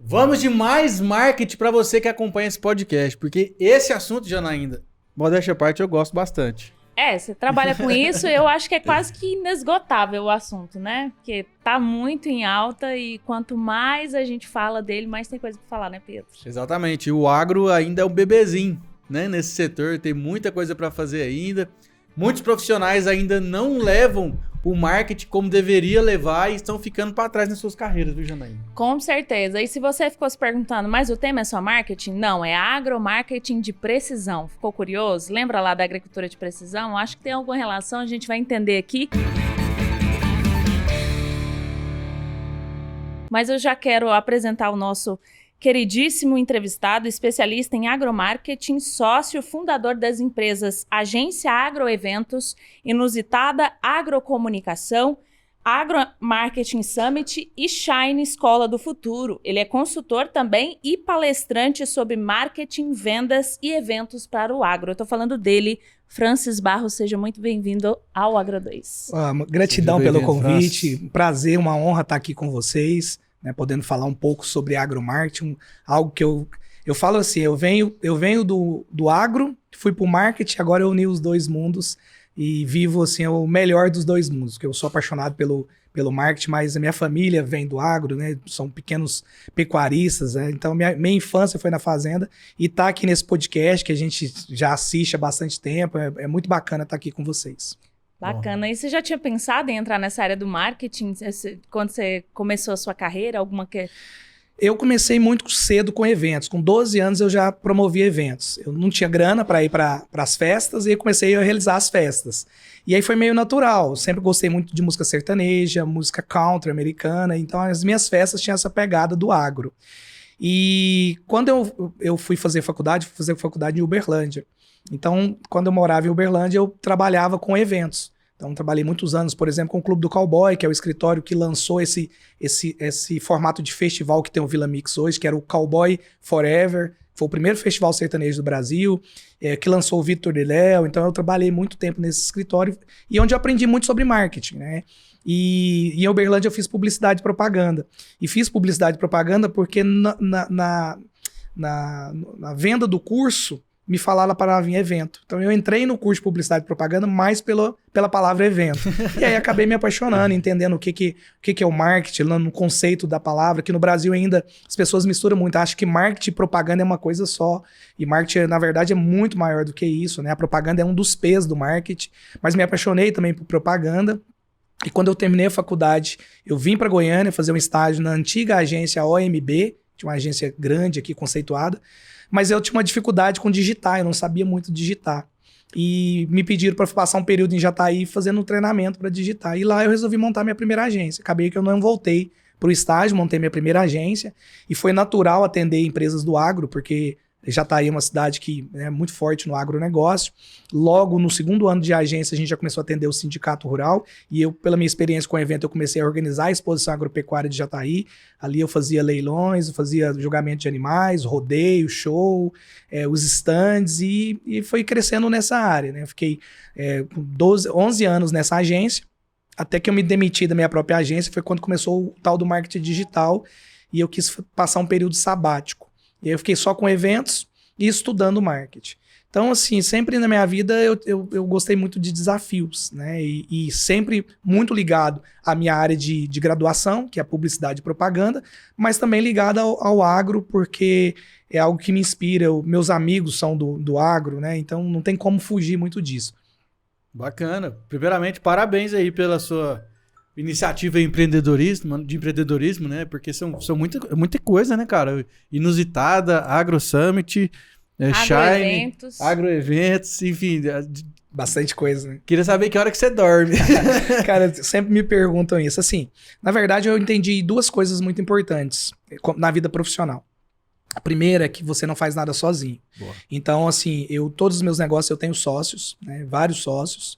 Vamos de mais marketing para você que acompanha esse podcast, porque esse assunto, Janaína, modéstia à parte, eu gosto bastante. Você trabalha com isso, eu acho que é quase que inesgotável o assunto, né? Porque tá muito em alta e quanto mais a gente fala dele, mais tem coisa pra falar, né, Pedro? Exatamente, o agro ainda é um bebezinho, né? Nesse setor, tem muita coisa para fazer ainda. Muitos profissionais ainda não levam o marketing como deveria levar e estão ficando para trás nas suas carreiras, viu, Janaína? Com certeza. E se você ficou se perguntando, mas o tema é só marketing? Não, é agromarketing de precisão. Ficou curioso? Lembra lá da agricultura de precisão? Acho que tem alguma relação, a gente vai entender aqui. Mas eu já quero apresentar o nosso queridíssimo entrevistado, especialista em agromarketing, sócio fundador das empresas Agência Agroeventos, Inusitada Agrocomunicação, Agromarketing Summit e Shine Escola do Futuro. Ele é consultor também e palestrante sobre marketing, vendas e eventos para o agro. Eu estou falando dele, Francis Barros. Seja muito bem-vindo ao Agro2. Gratidão pelo convite, Francis. Prazer, uma honra estar aqui com vocês, né, podendo falar um pouco sobre agromarketing, algo que eu falo assim, eu venho do agro, fui para o marketing, agora eu uni os dois mundos e vivo assim, o melhor dos dois mundos, porque eu sou apaixonado pelo marketing, mas a minha família vem do agro, né, são pequenos pecuaristas, né, então minha infância foi na fazenda e tá aqui nesse podcast que a gente já assiste há bastante tempo, é muito bacana estar aqui com vocês. Bacana. Bom. E você já tinha pensado em entrar nessa área do marketing quando você começou a sua carreira? Eu comecei muito cedo com eventos. Com 12 anos eu já promovia eventos. Eu não tinha grana para ir para as festas e comecei a realizar as festas. E aí foi meio natural. Eu sempre gostei muito de música sertaneja, música country americana. Então as minhas festas tinham essa pegada do agro. E quando eu fui fazer faculdade em Uberlândia. Então, quando eu morava em Uberlândia, eu trabalhava com eventos. Então, trabalhei muitos anos, por exemplo, com o Clube do Cowboy, que é o escritório que lançou esse formato de festival que tem o Vila Mix hoje, que era o Cowboy Forever. Foi o primeiro festival sertanejo do Brasil, que lançou o Vitor de Léo. Então, eu trabalhei muito tempo nesse escritório e onde eu aprendi muito sobre marketing, né? E em Uberlândia eu fiz publicidade e propaganda. E fiz publicidade e propaganda porque na venda do curso, me falaram a palavrinha evento. Então eu entrei no curso de publicidade e propaganda mais pela palavra evento. E aí acabei me apaixonando, entendendo o que é o marketing, no conceito da palavra, que no Brasil ainda as pessoas misturam muito. Acham que marketing e propaganda é uma coisa só. E marketing, na verdade, é muito maior do que isso, né? A propaganda é um dos P's do marketing. Mas me apaixonei também por propaganda. E quando eu terminei a faculdade, eu vim para Goiânia fazer um estágio na antiga agência OMB, tinha uma agência grande aqui, conceituada. Mas eu tinha uma dificuldade com digitar, eu não sabia muito digitar. E me pediram para passar um período em Jataí fazendo um treinamento para digitar. E lá eu resolvi montar minha primeira agência. Acabei que eu não voltei para o estágio, montei minha primeira agência. E foi natural atender empresas do agro, porque Jataí é uma cidade que é muito forte no agronegócio. Logo, no segundo ano de agência, a gente já começou a atender o sindicato rural. E eu, pela minha experiência com o evento, eu comecei a organizar a exposição agropecuária de Jataí. Ali eu fazia leilões, eu fazia julgamento de animais, rodeio, show, os stands e foi crescendo nessa área, né? Eu fiquei com 11 anos nessa agência, até que eu me demiti da minha própria agência. Foi quando começou o tal do marketing digital e eu quis passar um período sabático. E aí eu fiquei só com eventos e estudando marketing. Então, assim, sempre na minha vida eu gostei muito de desafios, né? E sempre muito ligado à minha área de graduação, que é a publicidade e propaganda, mas também ligado ao agro, porque é algo que me inspira. Meus amigos são do agro, né? Então não tem como fugir muito disso. Bacana. Primeiramente, parabéns aí pela sua iniciativa de empreendedorismo, né? Porque são muita coisa, né, cara? Inusitada, Agro Summit, Shine, Agroeventos, enfim. Bastante coisa, né? Queria saber que hora que você dorme. Cara, sempre me perguntam isso. Assim, na verdade, eu entendi duas coisas muito importantes na vida profissional. A primeira é que você não faz nada sozinho. Boa. Então, assim, todos os meus negócios eu tenho sócios, né? Vários sócios.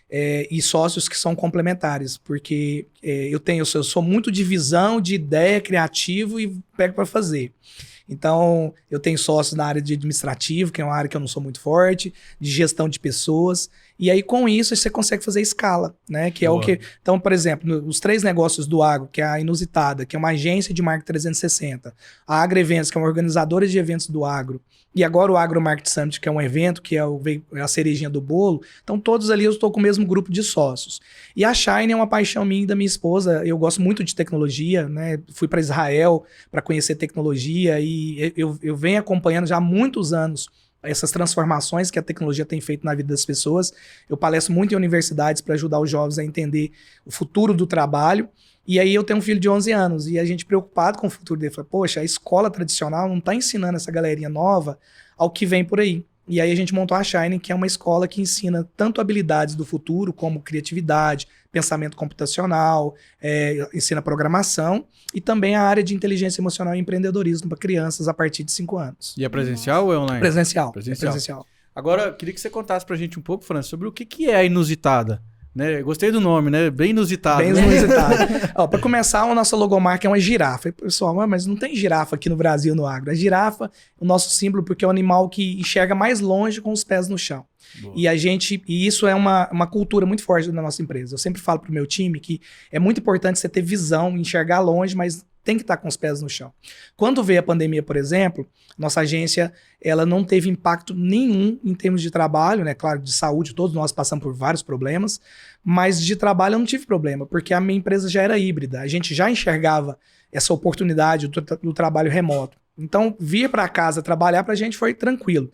E sócios que são complementares, porque eu sou muito de visão, de ideia, criativo e pego para fazer. Então, eu tenho sócios na área de administrativo, que é uma área que eu não sou muito forte, de gestão de pessoas, E aí, com isso, você consegue fazer escala, né? Que é o que... Então, por exemplo, os 3 negócios do agro, que é a Inusitada, que é uma agência de marketing 360, a AgroEventos, que é uma organizadora de eventos do agro, e agora o Agro Market Summit, que é um evento, que é a cerejinha do bolo. Então, todos ali eu estou com o mesmo grupo de sócios. E a Shine é uma paixão minha e da minha esposa. Eu gosto muito de tecnologia, né? Fui para Israel para conhecer tecnologia e eu venho acompanhando já há muitos anos essas transformações que a tecnologia tem feito na vida das pessoas. Eu palestro muito em universidades para ajudar os jovens a entender o futuro do trabalho. E aí eu tenho um filho de 11 anos e a gente preocupado com o futuro dele. Falei, poxa, a escola tradicional não está ensinando essa galerinha nova ao que vem por aí. E aí a gente montou a Shine, que é uma escola que ensina tanto habilidades do futuro, como criatividade, pensamento computacional, ensina programação e também a área de inteligência emocional e empreendedorismo para crianças a partir de 5 anos. E é presencial ou é online? Presencial. Presencial. É presencial. Agora, queria que você contasse pra gente um pouco, Fran, sobre o que é a Inusitada. Né? Gostei do nome, né? Bem inusitado. Bem inusitado. Para começar, a nossa logomarca é uma girafa. Pessoal, mas não tem girafa aqui no Brasil, no agro. A girafa é o nosso símbolo porque é o animal que enxerga mais longe com os pés no chão. Boa. E isso é uma cultura muito forte da nossa empresa. Eu sempre falo pro meu time que é muito importante você ter visão, enxergar longe, mas tem que estar com os pés no chão. Quando veio a pandemia, por exemplo, nossa agência ela não teve impacto nenhum em termos de trabalho, né? Claro, de saúde, todos nós passamos por vários problemas, mas de trabalho eu não tive problema, porque a minha empresa já era híbrida, a gente já enxergava essa oportunidade do trabalho remoto. Então, vir para casa trabalhar para a gente foi tranquilo.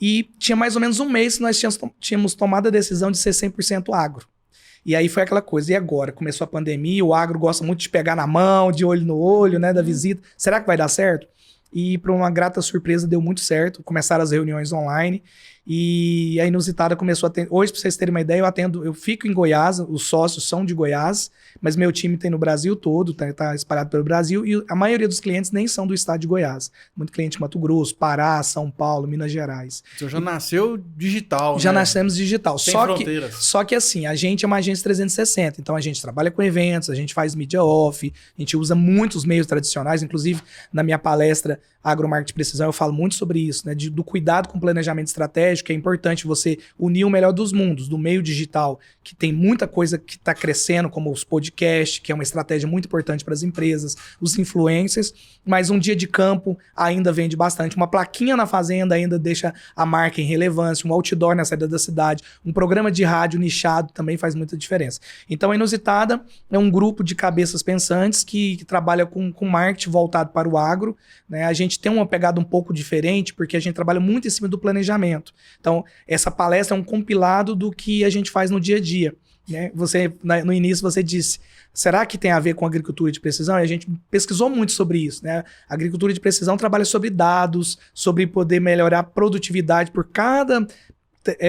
E tinha mais ou menos um mês que nós tínhamos tomado a decisão de ser 100% agro. E aí foi aquela coisa, e agora? Começou a pandemia, o agro gosta muito de pegar na mão, de olho no olho, né, da visita. Será que vai dar certo? E para uma grata surpresa deu muito certo, começaram as reuniões online e a Inusitada começou a atender. Hoje, para vocês terem uma ideia, eu fico em Goiás, os sócios são de Goiás, mas meu time tem no Brasil todo, tá espalhado pelo Brasil, e a maioria dos clientes nem são do estado de Goiás. Muito cliente de Mato Grosso, Pará, São Paulo, Minas Gerais. Você já nasceu digital, Já né? nascemos digital. Sem fronteiras. Só que assim, a gente é uma agência 360, então a gente trabalha com eventos, a gente faz mídia off, a gente usa muitos meios tradicionais, inclusive na minha palestra Agromarketing Precisão eu falo muito sobre isso, né? Do cuidado com o planejamento estratégico, é importante você unir o melhor dos mundos, do meio digital, que tem muita coisa que está crescendo, como os podcasts, que é uma estratégia muito importante para as empresas, os influencers, mas um dia de campo ainda vende bastante. Uma plaquinha na fazenda ainda deixa a marca em relevância, um outdoor na saída da cidade, um programa de rádio nichado também faz muita diferença. Então a Inusitada é um grupo de cabeças pensantes que trabalha com marketing voltado para o agro, né? A gente tem uma pegada um pouco diferente, porque a gente trabalha muito em cima do planejamento. Então, essa palestra é um compilado do que a gente faz no dia a dia. Né? No início você disse, será que tem a ver com agricultura de precisão? E a gente pesquisou muito sobre isso. Né? A agricultura de precisão trabalha sobre dados, sobre poder melhorar a produtividade por cada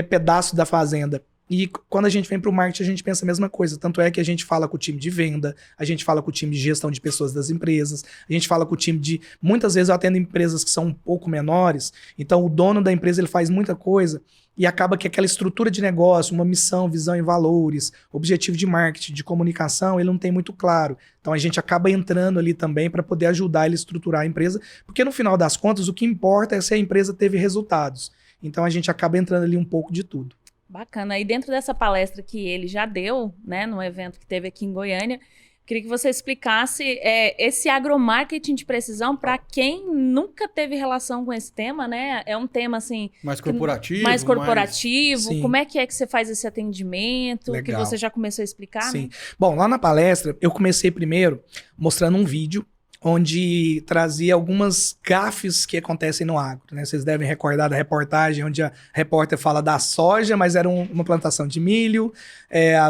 pedaço da fazenda. E quando a gente vem para o marketing, a gente pensa a mesma coisa. Tanto é que a gente fala com o time de venda, a gente fala com o time de gestão de pessoas das empresas, a gente fala com o time de... Muitas vezes eu atendo empresas que são um pouco menores, então o dono da empresa ele faz muita coisa e acaba que aquela estrutura de negócio, uma missão, visão e valores, objetivo de marketing, de comunicação, ele não tem muito claro. Então a gente acaba entrando ali também para poder ajudar ele a estruturar a empresa, porque no final das contas o que importa é se a empresa teve resultados. Então a gente acaba entrando ali um pouco de tudo. Bacana. E dentro dessa palestra que ele já deu, né, no evento que teve aqui em Goiânia, queria que você explicasse esse agromarketing de precisão para quem nunca teve relação com esse tema, né? É um tema assim... Mais corporativo. Mais corporativo. Mais... Como é que você faz esse atendimento? Legal. Que você já começou a explicar, Sim. né? Bom, lá na palestra, eu comecei primeiro mostrando um vídeo onde trazia algumas gafes que acontecem no agro, né? Vocês devem recordar da reportagem onde a repórter fala da soja, mas era uma plantação de milho.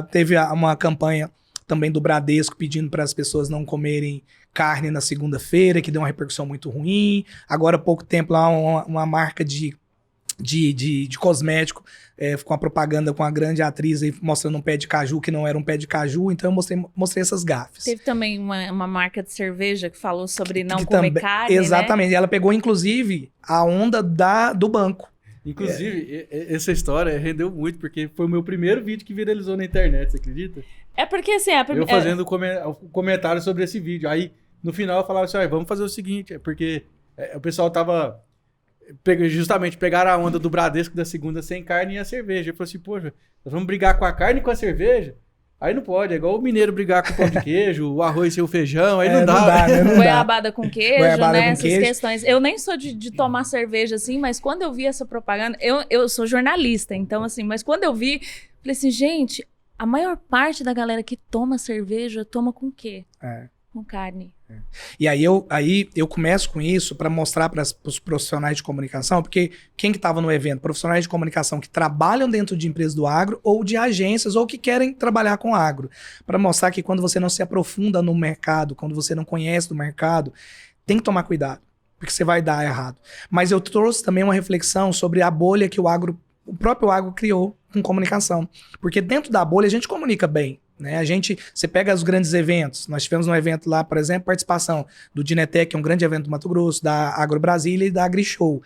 Teve uma campanha também do Bradesco pedindo para as pessoas não comerem carne na segunda-feira, que deu uma repercussão muito ruim. Agora, há pouco tempo, lá uma marca de cosmético, com a propaganda com a grande atriz aí, mostrando um pé de caju que não era um pé de caju, então eu mostrei essas gafes. Teve também uma marca de cerveja que falou sobre não comer carne, exatamente, né? E ela pegou inclusive a onda do banco. Inclusive, essa história rendeu muito, porque foi o meu primeiro vídeo que viralizou na internet, você acredita? É porque assim... Eu fazendo comentário sobre esse vídeo, aí no final eu falava assim, vamos fazer o seguinte, porque o pessoal tava... justamente pegaram a onda do Bradesco da segunda sem carne e a cerveja. Eu falei assim, poxa, nós vamos brigar com a carne e com a cerveja? Aí não pode, é igual o mineiro brigar com o pão de queijo, o arroz e o feijão, aí não dá. Né? Não dá. Goiabada com queijo, Goiabada né? com Essas queijo. questões. Eu nem sou de tomar cerveja assim, mas quando eu vi essa propaganda, eu sou jornalista, então assim, mas quando eu vi, falei assim, gente, a maior parte da galera que toma cerveja, toma com o quê? Com carne. E aí eu começo com isso para mostrar para os profissionais de comunicação, porque quem que estava no evento? Profissionais de comunicação que trabalham dentro de empresas do agro ou de agências ou que querem trabalhar com agro. Para mostrar que quando você não se aprofunda no mercado, quando você não conhece do mercado, tem que tomar cuidado, porque você vai dar errado. Mas eu trouxe também uma reflexão sobre a bolha que o próprio agro criou com comunicação. Porque dentro da bolha a gente comunica bem. Né? Você pega os grandes eventos, nós tivemos um evento lá, por exemplo, participação do Dinetec, que é um grande evento do Mato Grosso, da Agro Brasília e da AgriShow.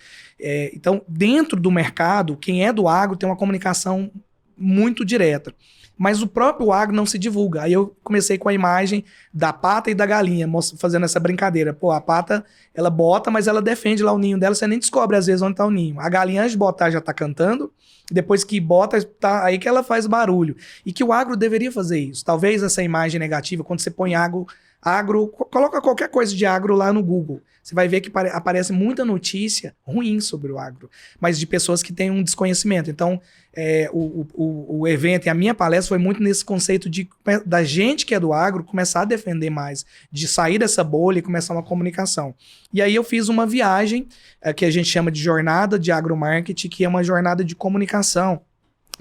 Então, dentro do mercado, quem é do agro tem uma comunicação muito direta. Mas o próprio agro não se divulga. Aí eu comecei com a imagem da pata e da galinha, fazendo essa brincadeira. Pô, a pata, ela bota, mas ela defende lá o ninho dela, você nem descobre às vezes onde tá o ninho. A galinha, antes de botar, já tá cantando, depois que bota, tá aí que ela faz barulho. E que o agro deveria fazer isso. Talvez essa imagem negativa, quando você põe agro, coloca qualquer coisa de agro lá no Google. Você vai ver que aparece muita notícia ruim sobre o agro, mas de pessoas que têm um desconhecimento. Então, o evento e a minha palestra foi muito nesse conceito da gente que é do agro começar a defender mais, de sair dessa bolha e começar uma comunicação. E aí eu fiz uma viagem que a gente chama de jornada de agromarketing, que é uma jornada de comunicação,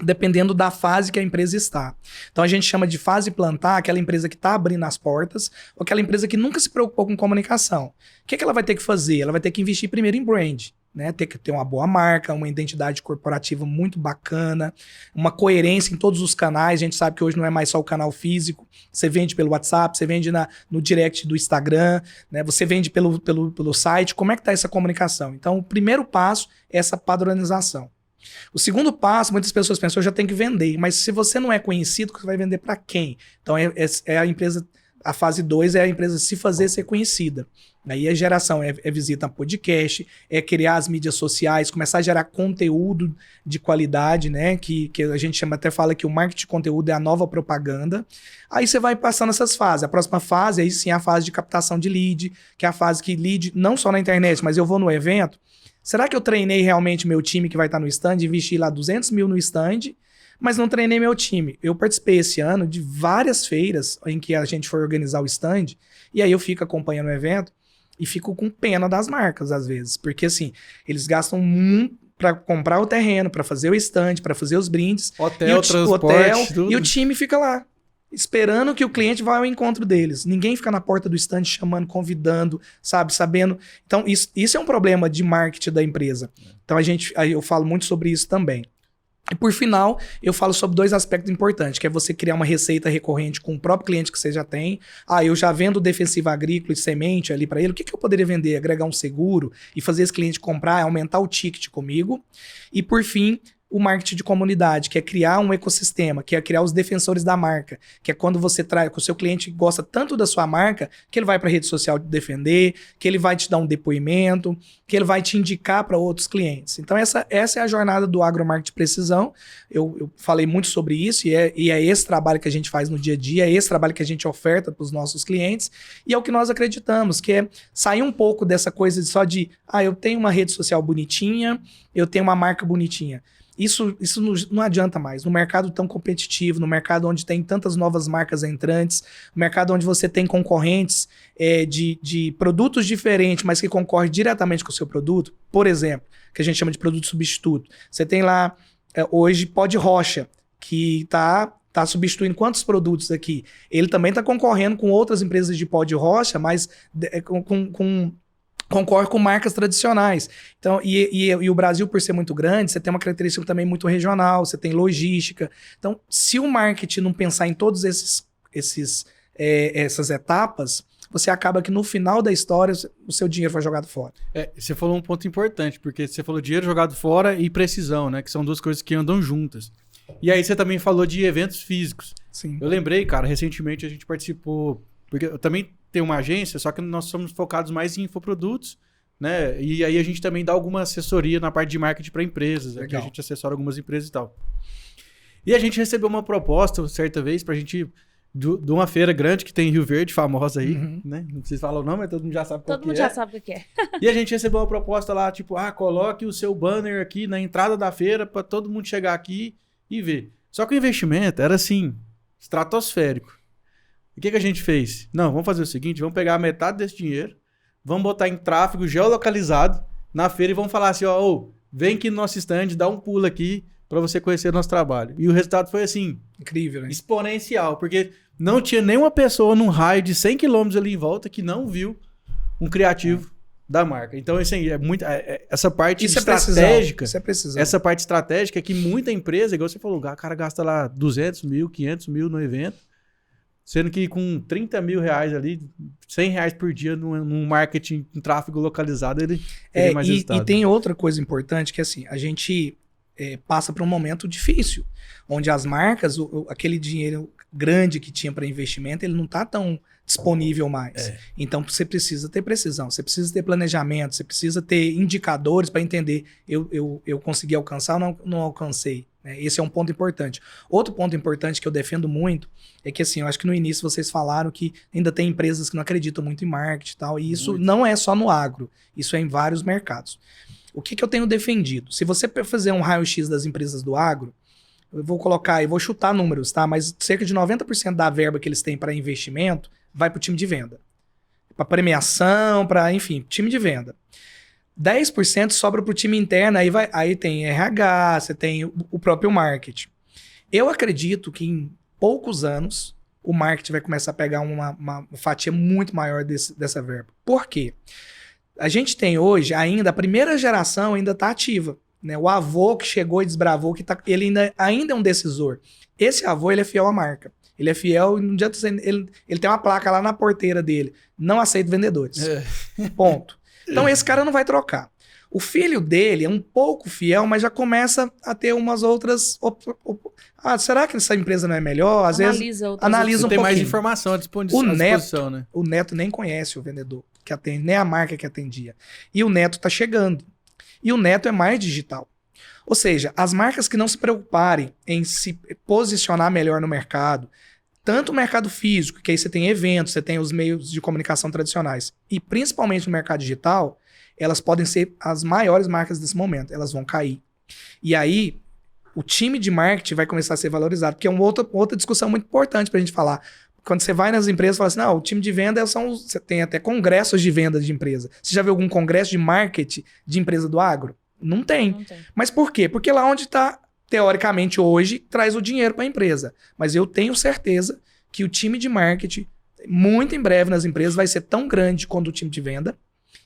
dependendo da fase que a empresa está. Então a gente chama de fase plantar aquela empresa que está abrindo as portas, ou aquela empresa que nunca se preocupou com comunicação. O que ela vai ter que fazer? Ela vai ter que investir primeiro em brand, né? Ter que ter uma boa marca, uma identidade corporativa muito bacana, uma coerência em todos os canais. A gente sabe que hoje não é mais só o canal físico, você vende pelo WhatsApp, você vende no direct do Instagram, né? Você vende pelo site. Como é que está essa comunicação? Então o primeiro passo é essa padronização. O segundo passo, muitas pessoas pensam, eu já tenho que vender, mas se você não é conhecido, você vai vender para quem? Então é a empresa, a fase 2 é a empresa se fazer ser conhecida. Aí a geração é visita a podcast, é criar as mídias sociais, começar a gerar conteúdo de qualidade, né? Que a gente até fala que o marketing de conteúdo é a nova propaganda. Aí você vai passando essas fases. A próxima fase, aí sim, é a fase de captação de lead, que é a fase que lead, não só na internet, mas eu vou no evento. Será que eu treinei realmente meu time que vai estar no stand, investi lá 200 mil no stand, mas não treinei meu time? Eu participei esse ano de várias feiras em que a gente foi organizar o stand, e aí eu fico acompanhando o evento e fico com pena das marcas às vezes, porque assim, eles gastam muito para comprar o terreno, para fazer o stand, para fazer os brindes, hotel, transporte, tudo. E o time fica lá, esperando que o cliente vá ao encontro deles. Ninguém fica na porta do stand chamando, convidando, sabe, sabendo. Então, isso é um problema de marketing da empresa. Então, aí eu falo muito sobre isso também. E por final, eu falo sobre 2 aspectos importantes, que é você criar uma receita recorrente com o próprio cliente que você já tem. Eu já vendo defensivo agrícola e semente ali para ele, o que eu poderia vender? Agregar um seguro e fazer esse cliente comprar, aumentar o ticket comigo. E por fim, o marketing de comunidade, que é criar um ecossistema, que é criar os defensores da marca, que é quando você traz, que o seu cliente gosta tanto da sua marca, que ele vai para a rede social defender, que ele vai te dar um depoimento, que ele vai te indicar para outros clientes. Então essa é a jornada do agromarketing de precisão. Eu falei muito sobre isso e é esse trabalho que a gente faz no dia a dia, é esse trabalho que a gente oferta para os nossos clientes e é o que nós acreditamos, que é sair um pouco dessa coisa só de, eu tenho uma rede social bonitinha, eu tenho uma marca bonitinha. Isso não adianta mais. No mercado tão competitivo, no mercado onde tem tantas novas marcas entrantes, no mercado onde você tem concorrentes de produtos diferentes, mas que concorrem diretamente com o seu produto, por exemplo, que a gente chama de produto substituto. Você tem lá, hoje, pó de rocha, que está substituindo quantos produtos aqui? Ele também está concorrendo com outras empresas de pó de rocha, mas concorre com marcas tradicionais. Então, e o Brasil, por ser muito grande, você tem uma característica também muito regional, você tem logística. Então, se o marketing não pensar em todas essas etapas, você acaba que no final da história o seu dinheiro foi jogado fora. Você falou um ponto importante, porque você falou dinheiro jogado fora e precisão, né? Que são 2 coisas que andam juntas. E aí você também falou de eventos físicos. Sim. Eu lembrei, cara, recentemente a gente participou, porque eu também tenho uma agência, só que nós somos focados mais em infoprodutos né? E aí a gente também dá alguma assessoria na parte de marketing para empresas. Aqui a Legal. gente assessora algumas empresas e tal. E a gente recebeu uma proposta, certa vez, pra gente... De uma feira grande que tem em Rio Verde, famosa aí, né? Não preciso falar o nome, mas todo mundo já sabe qual Todo que mundo é. já sabe o que é. E a gente recebeu uma proposta lá, tipo, coloque o seu banner aqui na entrada da feira pra todo mundo chegar aqui e ver. Só que o investimento era assim, estratosférico. E o que a gente fez? Não, vamos fazer o seguinte, vamos pegar a metade desse dinheiro, vamos botar em tráfego geolocalizado na feira e vamos falar assim, vem aqui no nosso stand, dá um pulo aqui pra você conhecer o nosso trabalho. E o resultado foi assim, Incrível, né? exponencial, porque não tinha nenhuma pessoa num raio de 100 km ali em volta que não viu um criativo da marca. Então, assim, essa parte estratégica. Isso é precisão. Essa parte estratégica é que muita empresa, igual você falou, o cara gasta lá 200 mil, 500 mil no evento, sendo que com 30 mil reais ali, 100 reais por dia num marketing, em tráfego localizado, ele teria mais resultado. E tem outra coisa importante que, assim, a gente passa por um momento difícil, onde as marcas, aquele dinheiro grande que tinha para investimento, ele não está tão disponível mais. Então você precisa ter precisão, você precisa ter planejamento, você precisa ter indicadores para entender eu consegui alcançar ou não alcancei. Né? Esse é um ponto importante. Outro ponto importante que eu defendo muito é que, assim, eu acho que no início vocês falaram que ainda tem empresas que não acreditam muito em marketing e tal, e isso não é só no agro, isso é em vários mercados. O que eu tenho defendido? Se você fazer um raio-x das empresas do agro, eu vou chutar números, tá? Mas cerca de 90% da verba que eles têm para investimento vai para o time de venda. Para premiação, enfim, time de venda. 10% sobra para o time interno, aí tem RH, você tem o próprio marketing. Eu acredito que em poucos anos o marketing vai começar a pegar uma fatia muito maior dessa verba. Por quê? A gente tem hoje ainda, a primeira geração ainda está ativa. Né? O avô que chegou e desbravou, ele ainda é um decisor. Esse avô, ele é fiel à marca. Ele é fiel, não adianta ele tem uma placa lá na porteira dele. Não aceito vendedores. Ponto. Então esse cara não vai trocar. O filho dele é um pouco fiel, mas já começa a ter umas outras... será que essa empresa não é melhor? Às vezes analisa um pouquinho. Tem mais informação à disposição, né? O neto nem conhece o vendedor que atende, nem a marca que atendia. E o neto está chegando. E o neto é mais digital. Ou seja, as marcas que não se preocuparem em se posicionar melhor no mercado, tanto o mercado físico, que aí você tem eventos, você tem os meios de comunicação tradicionais, e principalmente no mercado digital, elas podem ser as maiores marcas desse momento. Elas vão cair. E aí, o time de marketing vai começar a ser valorizado, porque é uma outra discussão muito importante para a gente falar. Quando você vai nas empresas, fala assim, não, o time de venda você tem até congressos de venda de empresa. Você já viu algum congresso de marketing de empresa do agro? Não tem. Não tem. Mas por quê? Porque lá onde está, teoricamente, hoje, traz o dinheiro para a empresa. Mas eu tenho certeza que o time de marketing, muito em breve nas empresas, vai ser tão grande quanto o time de venda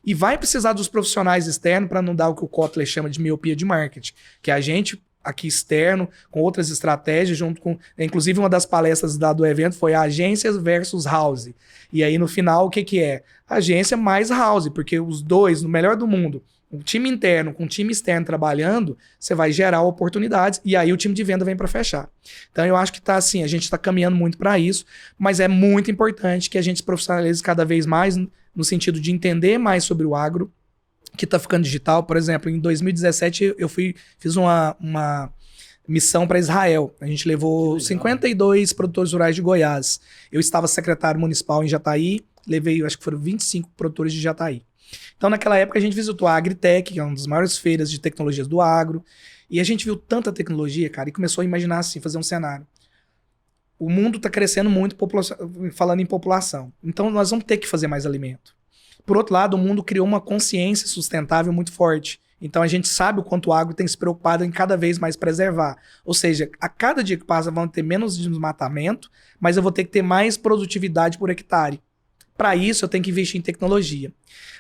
e vai precisar dos profissionais externos para não dar o que o Kotler chama de miopia de marketing, que é a gente aqui externo, com outras estratégias, junto com... Inclusive, uma das palestras do evento foi agências versus house. E aí, no final, o que é? Agência mais house, porque os dois, no melhor do mundo, o time interno com o time externo trabalhando, você vai gerar oportunidades e aí o time de venda vem para fechar. Então, eu acho que tá assim, a gente está caminhando muito para isso, mas é muito importante que a gente se profissionalize cada vez mais no sentido de entender mais sobre o agro, que está ficando digital. Por exemplo, em 2017 eu fiz uma missão para Israel. A gente levou 52 produtores rurais de Goiás. Eu estava secretário municipal em Jataí, levei, acho que foram 25 produtores de Jataí. Então, naquela época, a gente visitou a Agritech, que é uma das maiores feiras de tecnologias do agro, e a gente viu tanta tecnologia, cara, e começou a imaginar assim, fazer um cenário. O mundo está crescendo muito falando em população. Então, nós vamos ter que fazer mais alimento. Por outro lado, o mundo criou uma consciência sustentável muito forte. Então, a gente sabe o quanto o agro tem se preocupado em cada vez mais preservar. Ou seja, a cada dia que passa vão ter menos desmatamento, mas eu vou ter que ter mais produtividade por hectare. Para isso, eu tenho que investir em tecnologia.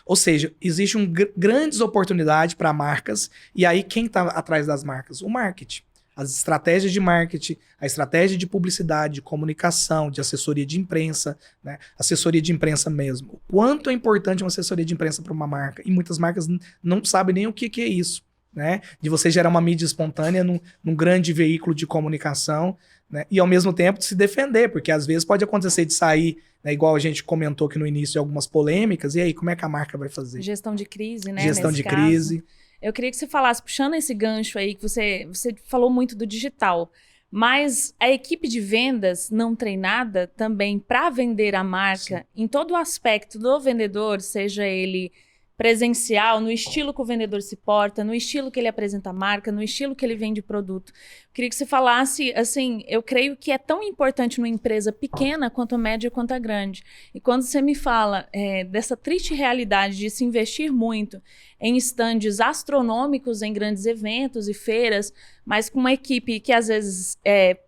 Ou seja, existem grandes oportunidades para marcas, e aí quem está atrás das marcas? O marketing. As estratégias de marketing, a estratégia de publicidade, de comunicação, de assessoria de imprensa, né? Assessoria de imprensa mesmo. O quanto é importante uma assessoria de imprensa para uma marca? E muitas marcas não sabem nem o que é isso, né? De você gerar uma mídia espontânea num grande veículo de comunicação. né? E ao mesmo tempo se defender, porque às vezes pode acontecer de sair, né, igual a gente comentou aqui no início, algumas polêmicas, e aí como é que a marca vai fazer? Gestão de crise, né? Gestão nesse de caso. crise. Eu queria que você falasse, puxando esse gancho aí, que você falou muito do digital, mas a equipe de vendas não treinada também para vender a marca, sim, em todo o aspecto do vendedor, seja ele presencial, no estilo que o vendedor se porta, no estilo que ele apresenta a marca, no estilo que ele vende produto. Eu queria que você falasse, assim, eu creio que é tão importante numa empresa pequena quanto a média quanto a grande. E quando você me fala dessa triste realidade de se investir muito em estandes astronômicos em grandes eventos e feiras, mas com uma equipe que às vezes,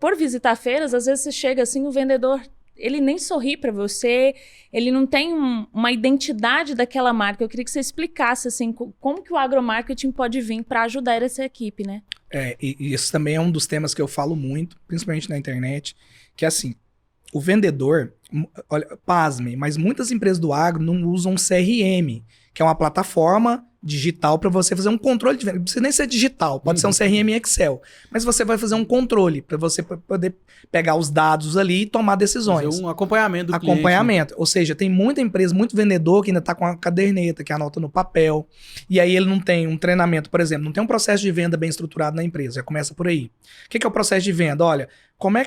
por visitar feiras, às vezes você chega assim, o vendedor, ele nem sorri para você, ele não tem uma identidade daquela marca. Eu queria que você explicasse assim, como que o agromarketing pode vir para ajudar essa equipe, né? E isso também é um dos temas que eu falo muito, principalmente na internet, que é assim, o vendedor, olha, pasmem, mas muitas empresas do agro não usam CRM, que é uma plataforma digital para você fazer um controle de venda. Não precisa nem ser digital, pode ser um CRM Excel, mas você vai fazer um controle para você poder pegar os dados ali e tomar decisões. Fazer um acompanhamento do cliente, né? Ou seja, tem muita empresa, muito vendedor que ainda está com a caderneta, que anota no papel, e aí ele não tem um treinamento, por exemplo, não tem um processo de venda bem estruturado na empresa, já começa por aí. O que é o processo de venda? Olha, como é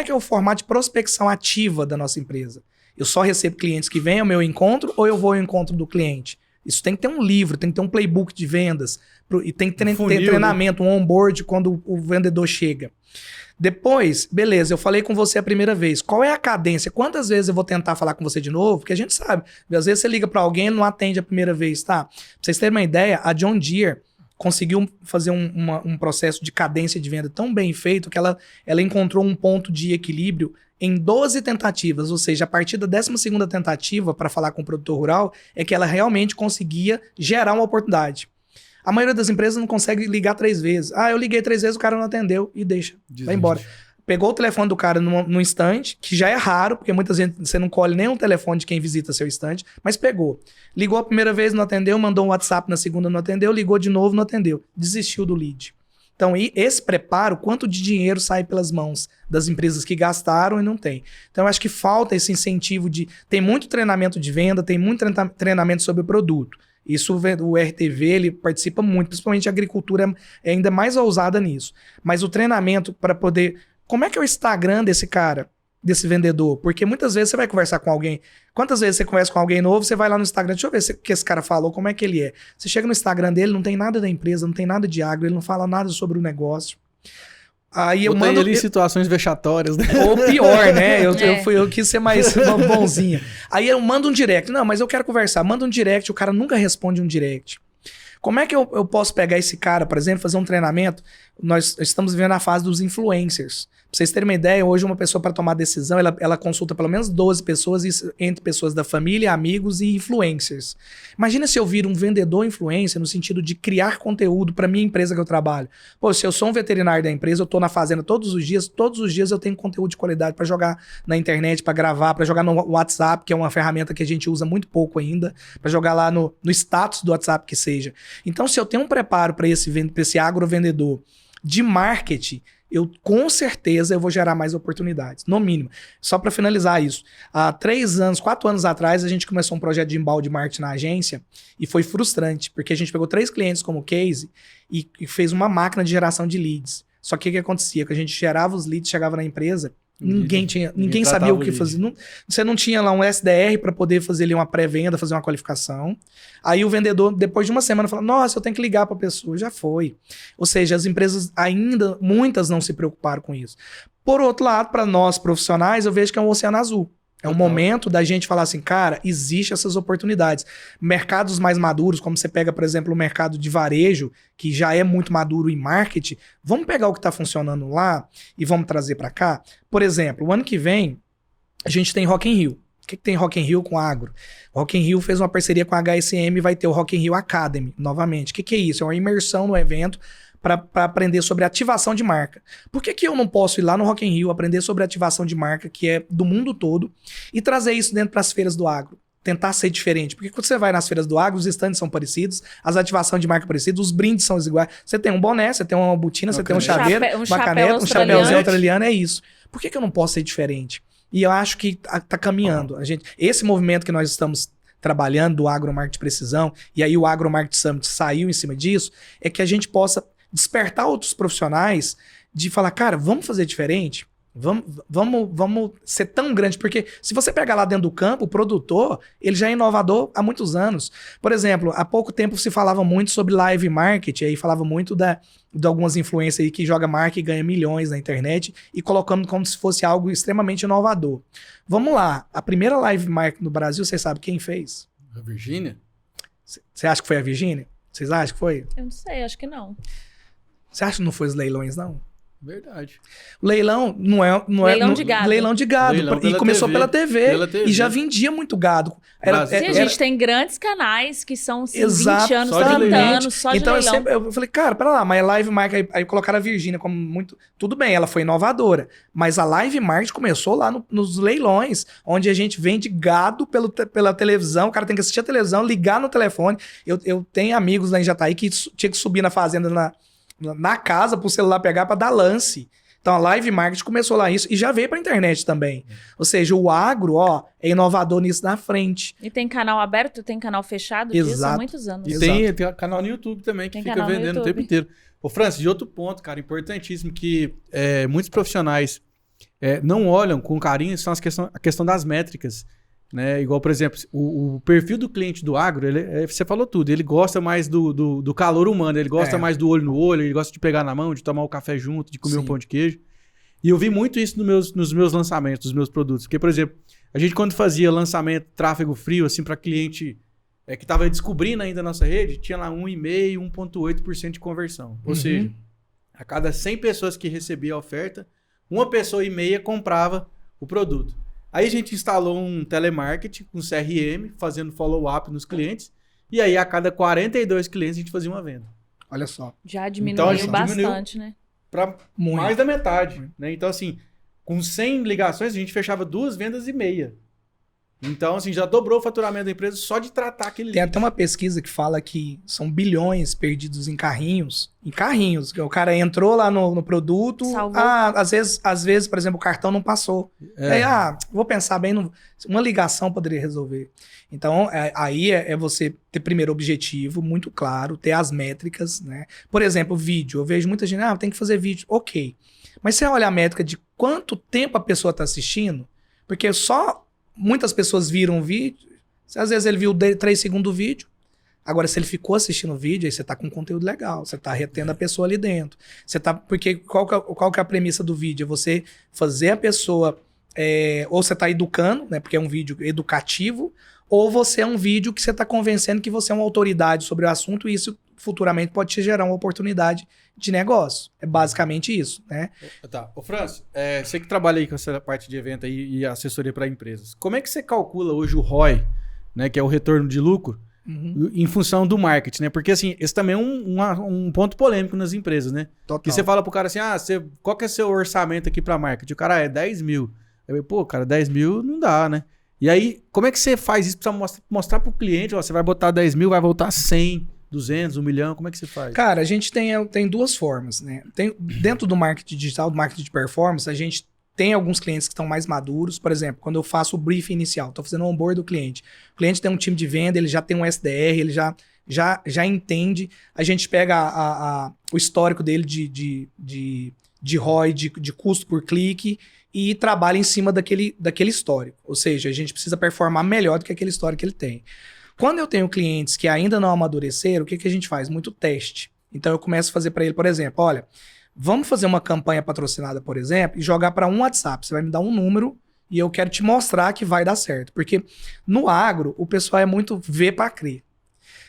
que é o formato de prospecção ativa da nossa empresa? Eu só recebo clientes que vêm ao meu encontro ou eu vou ao encontro do cliente? Isso tem que ter um livro, tem que ter um playbook de vendas, e tem que ter treinamento, né? Um onboard quando o vendedor chega. Depois, beleza, eu falei com você a primeira vez. Qual é a cadência? Quantas vezes eu vou tentar falar com você de novo? Porque a gente sabe, às vezes você liga para alguém e não atende a primeira vez, tá? Pra vocês terem uma ideia, a John Deere conseguiu fazer um processo de cadência de venda tão bem feito que ela encontrou um ponto de equilíbrio em 12 tentativas, ou seja, a partir da 12ª tentativa para falar com o produtor rural, é que ela realmente conseguia gerar uma oportunidade. A maioria das empresas não consegue ligar 3 vezes. Ah, eu liguei 3 vezes, o cara não atendeu e deixa, vai embora. Pegou o telefone do cara no instante, que já é raro, porque muitas vezes você não colhe nem o telefone de quem visita seu instante, mas pegou. Ligou a primeira vez, não atendeu, mandou um WhatsApp na segunda, não atendeu, ligou de novo, não atendeu. Desistiu do lead. Então, esse preparo, quanto de dinheiro sai pelas mãos das empresas que gastaram e não tem. Então, eu acho que falta esse incentivo de... Tem muito treinamento de venda, tem muito treinamento sobre o produto. Isso o RTV, ele participa muito, principalmente a agricultura é ainda mais ousada nisso. Mas o treinamento para poder... Como é que é o Instagram desse cara, desse vendedor? Porque muitas vezes você vai conversar com alguém... Quantas vezes você conversa com alguém novo, você vai lá no Instagram, deixa eu ver o que esse cara falou, como é que ele é. Você chega no Instagram dele, não tem nada da empresa, não tem nada de agro, ele não fala nada sobre o negócio. Aí eu mando ali situações vexatórias, né? Ou pior, né? Eu quis ser mais bonzinha. Aí eu mando um direct. Não, mas eu quero conversar. Manda um direct, o cara nunca responde um direct. Como é que eu posso pegar esse cara, por exemplo, fazer um treinamento? Nós estamos vivendo a fase dos influencers. Pra vocês terem uma ideia, hoje uma pessoa para tomar decisão, ela consulta pelo menos 12 pessoas, entre pessoas da família, amigos e influencers. Imagina se eu vir um vendedor influencer no sentido de criar conteúdo para minha empresa que eu trabalho. Pô, se eu sou um veterinário da empresa, eu tô na fazenda todos os dias eu tenho conteúdo de qualidade para jogar na internet, para gravar, para jogar no WhatsApp, que é uma ferramenta que a gente usa muito pouco ainda, para jogar lá no status do WhatsApp que seja. Então, se eu tenho um preparo para esse agrovendedor de marketing, com certeza eu vou gerar mais oportunidades, no mínimo. Só para finalizar isso, há 4 anos atrás, a gente começou um projeto de embalde de marketing na agência e foi frustrante, porque a gente pegou 3 clientes como case e fez uma máquina de geração de leads. Só que o que acontecia? Que a gente gerava os leads, chegava na empresa, ninguém sabia o que fazer. Você não tinha lá um SDR para poder fazer ali uma pré-venda, fazer uma qualificação. Aí o vendedor, depois de uma semana, fala: nossa, eu tenho que ligar para a pessoa. Já foi. Ou seja, as empresas ainda, muitas não se preocuparam com isso. Por outro lado, para nós profissionais, eu vejo que é um oceano azul. É um momento da gente falar assim, cara, existem essas oportunidades. Mercados mais maduros, como você pega, por exemplo, o mercado de varejo, que já é muito maduro em marketing, vamos pegar o que está funcionando lá e vamos trazer para cá. Por exemplo, o ano que vem, a gente tem Rock in Rio. O que tem Rock in Rio com agro? Rock in Rio fez uma parceria com a HSM e vai ter o Rock in Rio Academy, novamente. O que é isso? É uma imersão no evento para aprender sobre ativação de marca. Por que eu não posso ir lá no Rock in Rio, aprender sobre ativação de marca, que é do mundo todo, e trazer isso dentro para as feiras do agro? tentar ser diferente. Porque quando você vai nas feiras do agro, os estandes são parecidos, as ativações de marca parecidas, os brindes são iguais. Você tem um boné, você tem uma botina, você tem um chaveiro, uma caneta, um chapéuzinho australiano, é isso. Por que eu não posso ser diferente? E eu acho que tá caminhando. Esse movimento que nós estamos trabalhando do agromarketing de precisão, e aí o Agromarketing Summit saiu em cima disso, é que a gente possa despertar outros profissionais de falar, cara, vamos fazer diferente? Vamos ser tão grande, porque se você pegar lá dentro do campo, o produtor, ele já é inovador há muitos anos. Por exemplo, há pouco tempo se falava muito sobre live marketing, aí falava muito de algumas influências aí que joga marca e ganha milhões na internet e colocando como se fosse algo extremamente inovador. Vamos lá, a primeira live marketing no Brasil, vocês sabem quem fez? A Virgínia? Você acha que foi a Virgínia? Vocês acham que foi? Eu não sei, acho que não. Você acha que não foi os leilões, não? Verdade. O leilão não é leilão de gado. Leilão de gado. Leilão E começou pela TV. TV. E já vendia muito gado. Sim, a gente tem grandes canais que são assim, 20 anos, só de 30 leilão. anos, só de então leilão. eu falei, cara, pera lá, mas a Live Market, aí colocaram a Virgínia como muito... Tudo bem, ela foi inovadora. Mas a Live Market começou lá nos leilões, onde a gente vende gado pela televisão, o cara tem que assistir a televisão, ligar no telefone. Eu tenho amigos lá em Jataí que tinha que subir na fazenda, na casa, pro celular pegar pra dar lance. Então a live marketing começou lá isso e já veio pra internet também. Ou seja, o agro, é inovador nisso na frente. E tem canal aberto, tem canal fechado disso há muitos anos. E tem canal no YouTube também, que tem fica vendendo o tempo inteiro. Ô, Francis, de outro ponto, cara, importantíssimo, que muitos profissionais não olham com carinho, são a questão das métricas. Né? Igual, por exemplo, o perfil do cliente do agro, você falou tudo, ele gosta mais do calor humano, ele gosta mais do olho no olho, ele gosta de pegar na mão, de tomar um café junto, de comer um pão de queijo. E eu vi muito isso nos meus lançamentos, dos meus produtos. Porque, por exemplo, a gente quando fazia lançamento, tráfego frio, assim, para cliente que estava descobrindo ainda a nossa rede, tinha lá 1,5%, 1,8% de conversão. Ou seja, a cada 100 pessoas que recebia a oferta, 1,5 comprava o produto. Aí a gente instalou um telemarketing com CRM, fazendo follow-up nos clientes. E aí, a cada 42 clientes, a gente fazia uma venda. Olha só. Já diminuiu bastante, né? Para mais da metade. Né? Então, assim, com 100 ligações, a gente fechava 2,5 vendas. Então, assim, já dobrou o faturamento da empresa só de tratar aquele Tem até uma pesquisa que fala que são bilhões perdidos em carrinhos. Em carrinhos. Que o cara entrou lá no produto. Salvou. Às vezes, por exemplo, o cartão não passou. Aí, vou pensar bem. Uma ligação poderia resolver. Então, aí é você ter primeiro objetivo muito claro, ter as métricas, né? Por exemplo, vídeo. Eu vejo muita gente, tem que fazer vídeo. Ok. Mas você olha a métrica de quanto tempo a pessoa está assistindo, porque muitas pessoas viram o vídeo, às vezes ele viu 3 segundos do vídeo, agora se ele ficou assistindo o vídeo, aí você tá com conteúdo legal, você tá retendo a pessoa ali dentro. Porque qual que é a premissa do vídeo? É você fazer a pessoa, ou você tá educando, né, porque é um vídeo educativo, ou você é um vídeo que você tá convencendo que você é uma autoridade sobre o assunto e isso futuramente pode te gerar uma oportunidade de negócio. É basicamente isso, né? Tá. Ô, Francis, você que trabalha aí com essa parte de evento aí e assessoria para empresas, como é que você calcula hoje o ROI, né, que é o retorno de lucro, em função do marketing, né? Porque, assim, esse também é um ponto polêmico nas empresas, né? Total. Que você fala pro cara assim, qual que é seu orçamento aqui para marketing? O cara, 10 mil. Eu, pô, cara, 10 mil não dá, né? E aí, como é que você faz isso pra mostrar pro cliente, você vai botar 10 mil, vai voltar 100, 200, 1 milhão, como é que você faz? Cara, a gente tem duas formas, né? Dentro do marketing digital, do marketing de performance, a gente tem alguns clientes que estão mais maduros. Por exemplo, quando eu faço o briefing inicial, estou fazendo o onboard do cliente. O cliente tem um time de venda, ele já tem um SDR, ele já entende. A gente pega o histórico dele de ROI, de custo por clique, e trabalha em cima daquele histórico. Ou seja, a gente precisa performar melhor do que aquele histórico que ele tem. Quando eu tenho clientes que ainda não amadureceram, o que a gente faz? Muito teste. Então eu começo a fazer para ele, por exemplo, olha, vamos fazer uma campanha patrocinada, por exemplo, e jogar para um WhatsApp. Você vai me dar um número e eu quero te mostrar que vai dar certo. Porque no agro, o pessoal é muito ver para crer.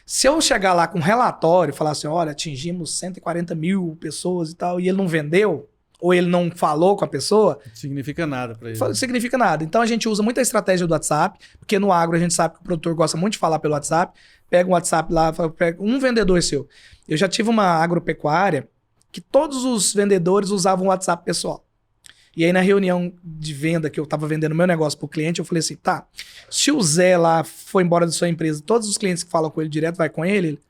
Se eu chegar lá com um relatório e falar assim, olha, atingimos 140 mil pessoas e tal, e ele não vendeu, ou ele não falou com a pessoa... Não significa nada para ele. Não significa nada. Então a gente usa muito a estratégia do WhatsApp, porque no agro a gente sabe que o produtor gosta muito de falar pelo WhatsApp, pega um WhatsApp lá, pega um vendedor seu. Eu já tive uma agropecuária que todos os vendedores usavam o WhatsApp pessoal. E aí na reunião de venda que eu tava vendendo meu negócio pro cliente, eu falei assim, tá, se o Zé lá foi embora da sua empresa, todos os clientes que falam com ele direto vai com ele? Ele,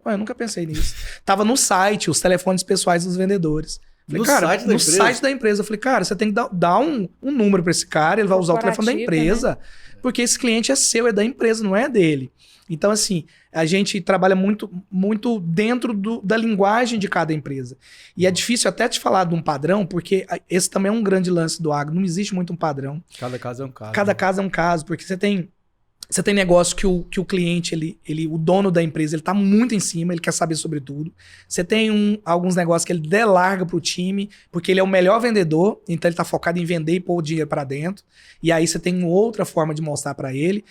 ué, eu nunca pensei nisso. Tava no site, os telefones pessoais dos vendedores. Falei, No cara, site da no empresa? site da empresa. Eu falei, cara, você tem que dar um número pra esse cara, ele vai usar o telefone da empresa, porque esse cliente é seu, é da empresa, não é dele. Então, assim, a gente trabalha muito, muito dentro da linguagem de cada empresa. E é difícil até te falar de um padrão, porque esse também é um grande lance do agro. Não existe muito um padrão. Cada caso é um caso. Cada caso é um caso, porque você tem negócio que o cliente, o dono da empresa, ele tá muito em cima, ele quer saber sobre tudo. Você tem alguns negócios que ele delarga pro time, porque ele é o melhor vendedor, então ele tá focado em vender e pôr o dinheiro para dentro. E aí você tem outra forma de mostrar para ele.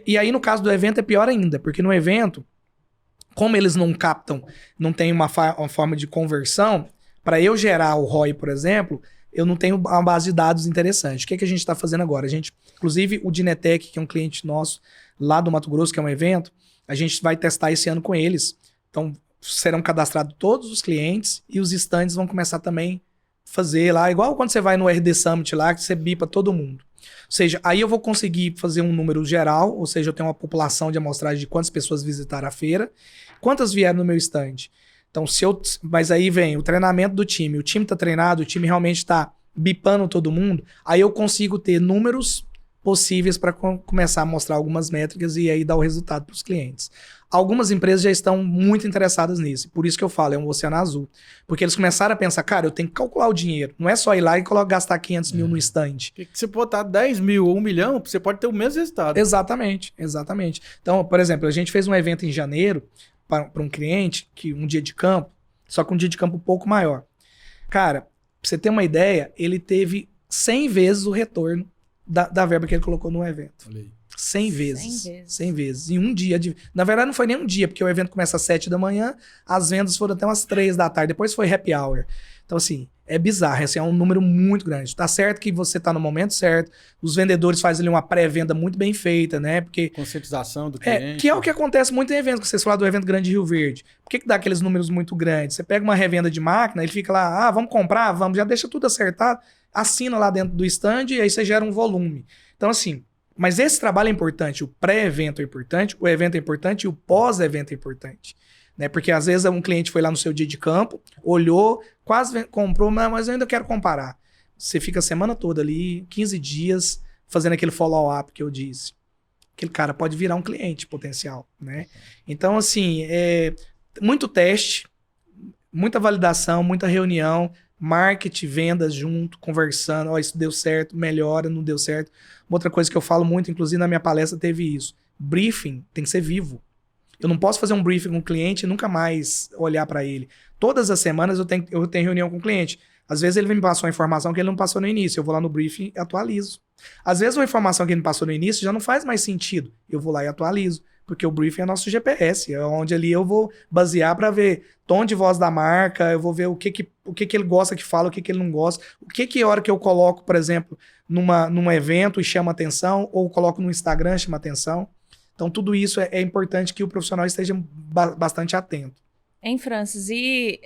E aí no caso do evento é pior ainda, porque no evento, como eles não captam, não tem uma forma de conversão, para eu gerar o ROI, por exemplo, eu não tenho uma base de dados interessante. O que a gente está fazendo agora? Inclusive, o Dinetec, que é um cliente nosso lá do Mato Grosso, que é um evento, a gente vai testar esse ano com eles. Então, serão cadastrados todos os clientes e os stands vão começar também a fazer lá, igual quando você vai no RD Summit lá, que você bipa todo mundo. Ou seja, aí eu vou conseguir fazer um número geral, ou seja, eu tenho uma população de amostragem de quantas pessoas visitaram a feira, quantas vieram no meu stand. Então, mas aí vem o treinamento do time. O time tá treinado, o time realmente tá bipando todo mundo. Aí eu consigo ter números possíveis para começar a mostrar algumas métricas e aí dar o resultado para os clientes. Algumas empresas já estão muito interessadas nisso. Por isso que eu falo, é um oceano azul. Porque eles começaram a pensar, cara, eu tenho que calcular o dinheiro. Não é só ir lá e gastar 500 mil no stand. Porque se você botar 10 mil ou 1 milhão, você pode ter o mesmo resultado. Exatamente, exatamente. Então, por exemplo, a gente fez um evento em janeiro para um cliente, que um dia de campo, só que um dia de campo um pouco maior. Cara, pra você ter uma ideia, ele teve 100 vezes o retorno da verba que ele colocou no evento. 100 vezes. 100 vezes. Em um dia. Na verdade, não foi nem um dia, porque o evento começa às 7 da manhã, as vendas foram até umas 3 da tarde, depois foi happy hour. Então, assim, é bizarro, assim, é um número muito grande. Tá certo que você tá no momento certo, os vendedores fazem ali uma pré-venda muito bem feita, né? Porque conscientização do cliente. Que é o que acontece muito em eventos, que vocês falaram do evento grande de Rio Verde. Por que dá aqueles números muito grandes? Você pega uma revenda de máquina, ele fica lá, vamos comprar, vamos, já deixa tudo acertado, assina lá dentro do stand e aí você gera um volume. Então, assim, mas esse trabalho é importante, o pré-evento é importante, o evento é importante e o pós-evento é importante. Né? Porque às vezes um cliente foi lá no seu dia de campo, olhou, quase comprou, mas eu ainda quero comparar. Você fica a semana toda ali, 15 dias, fazendo aquele follow-up que eu disse. Aquele cara pode virar um cliente potencial, né? Então, assim, muito teste, muita validação, muita reunião, marketing, vendas junto, conversando, isso deu certo, melhora, não deu certo. Uma outra coisa que eu falo muito, inclusive na minha palestra teve isso. Briefing tem que ser vivo. Eu não posso fazer um briefing com o cliente e nunca mais olhar para ele. Todas as semanas eu tenho reunião com o cliente. Às vezes ele me passou uma informação que ele não passou no início. Eu vou lá no briefing e atualizo. Às vezes uma informação que ele me passou no início já não faz mais sentido. Eu vou lá e atualizo. Porque o briefing é nosso GPS. É onde ali eu vou basear para ver tom de voz da marca. Eu vou ver o que ele gosta que fala, o que ele não gosta. O que a hora que eu coloco, por exemplo, num evento e chama atenção. Ou coloco no Instagram e chama atenção. Então, tudo isso é importante que o profissional esteja bastante atento. Hein, Francis? E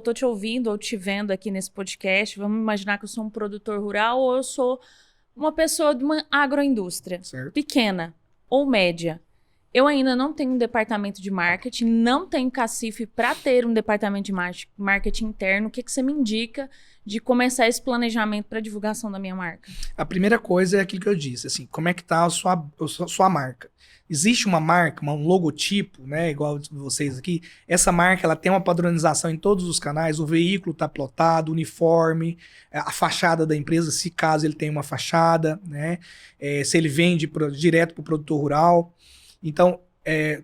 tô te ouvindo ou te vendo aqui nesse podcast, vamos imaginar que eu sou um produtor rural ou eu sou uma pessoa de uma agroindústria, certo, pequena ou média. Eu ainda não tenho um departamento de marketing, não tenho cacife para ter um departamento de marketing interno. O que você me indica de começar esse planejamento para divulgação da minha marca? A primeira coisa é aquilo que eu disse, assim, como é que tá a sua marca? Existe uma marca, um logotipo, né, igual vocês aqui. Essa marca, ela tem uma padronização em todos os canais. O veículo está plotado, uniforme, a fachada da empresa, se caso ele tem uma fachada, né, se ele vende direto para o produtor rural. Então,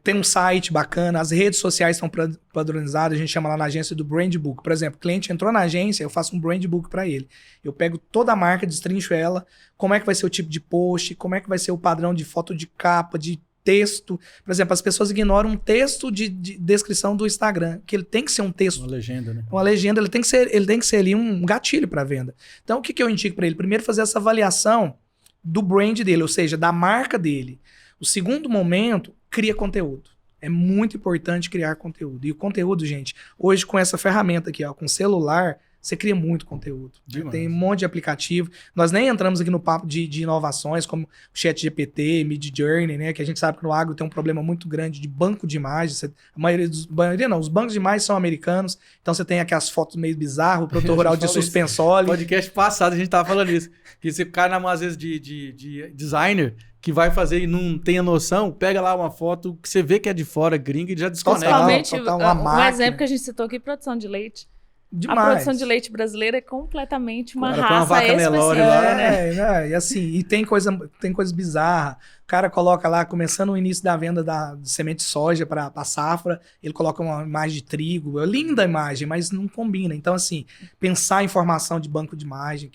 tem um site bacana, as redes sociais estão padronizadas, a gente chama lá na agência do Brand Book. Por exemplo, o cliente entrou na agência, eu faço um Brand Book para ele. Eu pego toda a marca, destrincho ela, como é que vai ser o tipo de post, como é que vai ser o padrão de foto de capa, de texto. Por exemplo, as pessoas ignoram um texto de descrição do Instagram, que ele tem que ser um texto. Uma legenda, né? Uma legenda, ele tem que ser ali um gatilho para venda. Então, o que eu indico para ele? Primeiro, fazer essa avaliação do brand dele, ou seja, da marca dele. O segundo momento, cria conteúdo. É muito importante criar conteúdo. E o conteúdo, gente, hoje com essa ferramenta aqui, ó, com celular, você cria muito conteúdo. Demais. Tem um monte de aplicativo. Nós nem entramos aqui no papo de inovações, como o ChatGPT, Midjourney, né? Que a gente sabe que no agro tem um problema muito grande de banco de imagens. Os bancos de imagens são americanos, então você tem aquelas fotos meio bizarras, o produtor rural de suspensório. No podcast passado a gente tava falando isso. Que você cai na mão, às vezes, de designer que vai fazer e não tem a noção, pega lá uma foto que você vê que é de fora, gringa, e já desconecta. Principalmente, uma um exemplo que a gente citou aqui, produção de leite. Demais. A produção de leite brasileira é completamente uma Cara, com uma raça vaca Nelore específica, lá, né? né? E assim, e tem coisa bizarra. O cara coloca lá, começando o início da venda de semente de soja para safra, ele coloca uma imagem de trigo. É linda a imagem, mas não combina. Então, assim, pensar em formação de banco de imagem,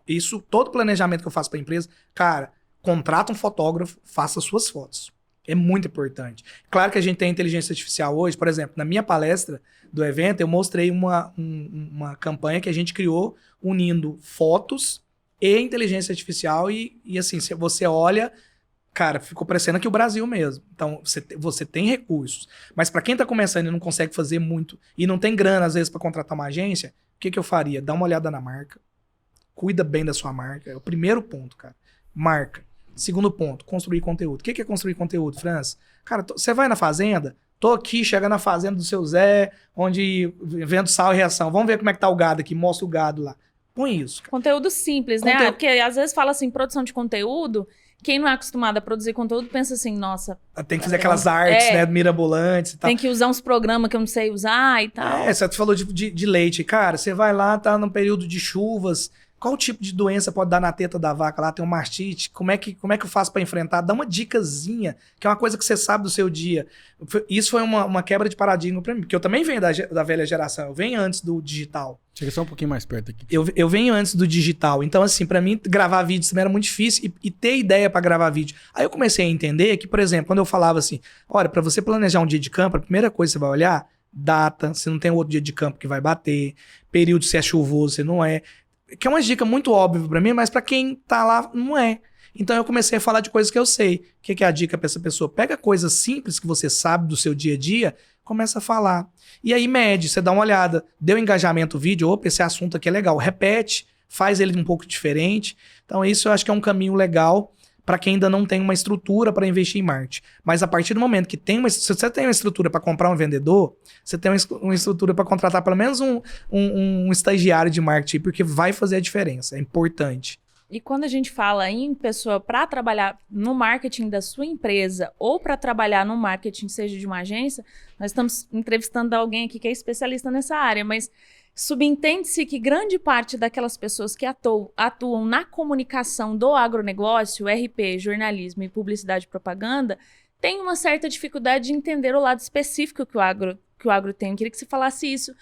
isso, todo planejamento que eu faço para a empresa, cara, contrata um fotógrafo, faça suas fotos. É muito importante. Claro que a gente tem inteligência artificial hoje. Por exemplo, na minha palestra do evento, eu mostrei uma campanha que a gente criou unindo fotos e inteligência artificial e assim, se você olha, cara, ficou parecendo aqui o Brasil mesmo. Então, você tem recursos. Mas para quem tá começando e não consegue fazer muito e não tem grana, às vezes, para contratar uma agência, o que eu faria? Dá uma olhada na marca. Cuida bem da sua marca. É o primeiro ponto, cara. Marca. Segundo ponto, construir conteúdo. O que é construir conteúdo, Franz? Cara, você vai na fazenda, tô aqui, chega na fazenda do seu Zé, onde vendo sal e reação. Vamos ver como é que tá o gado aqui, mostra o gado lá. Põe isso. Cara. Conteúdo simples, né? Porque às vezes fala assim, produção de conteúdo, quem não é acostumado a produzir conteúdo pensa assim, nossa... Tem que fazer aquelas artes, né, mirabolantes e tal. Tem que usar uns programas que eu não sei usar e tal. Você falou de leite. Cara, você vai lá, tá no período de chuvas... Qual tipo de doença pode dar na teta da vaca lá? Tem um mastite? Como é que eu faço para enfrentar? Dá uma dicasinha, que é uma coisa que você sabe do seu dia. Isso foi uma quebra de paradigma para mim, porque eu também venho da velha geração, eu venho antes do digital. Chega só um pouquinho mais perto aqui. Eu venho antes do digital. Então, assim, para mim, gravar vídeo também era muito difícil e ter ideia para gravar vídeo. Aí eu comecei a entender que, por exemplo, quando eu falava assim, olha, para você planejar um dia de campo, a primeira coisa que você vai olhar, data, se não tem outro dia de campo que vai bater, período se é chuvoso, se não é... Que é uma dica muito óbvia pra mim, mas pra quem tá lá, não é. Então eu comecei a falar de coisas que eu sei. O que é a dica pra essa pessoa? Pega coisas simples que você sabe do seu dia a dia, começa a falar. E aí mede, você dá uma olhada. Deu engajamento o vídeo, opa, esse assunto aqui é legal. Repete, faz ele um pouco diferente. Então isso eu acho que é um caminho legal para quem ainda não tem uma estrutura para investir em marketing. Mas a partir do momento que se você tem uma estrutura para comprar um vendedor, você tem uma estrutura para contratar pelo menos um estagiário de marketing, porque vai fazer a diferença, é importante. E quando a gente fala em pessoa para trabalhar no marketing da sua empresa ou para trabalhar no marketing, seja de uma agência, nós estamos entrevistando alguém aqui que é especialista nessa área, mas subentende-se que grande parte daquelas pessoas que atuam na comunicação do agronegócio, RP, jornalismo e publicidade e propaganda, tem uma certa dificuldade de entender o lado específico que o agro tem. Eu queria que você falasse isso.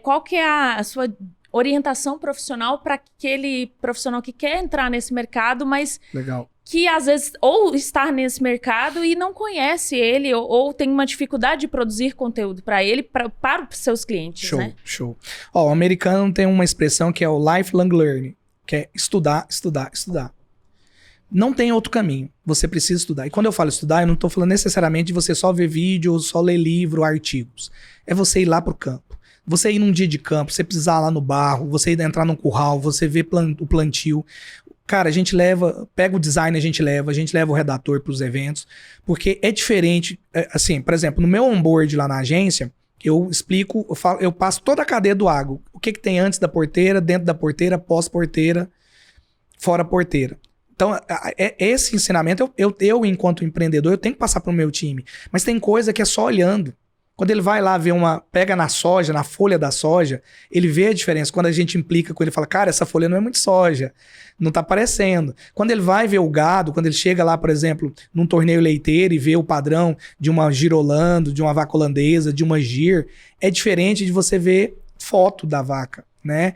Qual que é a sua orientação profissional para aquele profissional que quer entrar nesse mercado, mas legal, que às vezes ou está nesse mercado e não conhece ele ou tem uma dificuldade de produzir conteúdo para ele, para os seus clientes, show, né? Show. O americano tem uma expressão que é o lifelong learning, que é estudar, estudar, estudar. Não tem outro caminho. Você precisa estudar. E quando eu falo estudar, eu não estou falando necessariamente de você só ver vídeo ou só ler livro, artigos. É você ir lá pro campo. Você ir num dia de campo, você pisar lá no barro, você ir entrar num curral, você ver o plantio. Cara, a gente pega o design, a gente leva o redator para os eventos, porque é diferente. Assim, por exemplo, no meu onboard lá na agência, eu explico, eu passo toda a cadeia do agro. O que tem antes da porteira, dentro da porteira, pós-porteira, fora porteira. Então, esse ensinamento, eu, enquanto empreendedor, eu tenho que passar para o meu time. Mas tem coisa que é só olhando. Quando ele vai lá ver pega na soja, na folha da soja, ele vê a diferença. Quando a gente implica com ele, fala, cara, essa folha não é muito soja, não tá aparecendo. Quando ele vai ver o gado, quando ele chega lá, por exemplo, num torneio leiteiro e vê o padrão de uma girolando, de uma vaca holandesa, de uma gir, é diferente de você ver foto da vaca, né?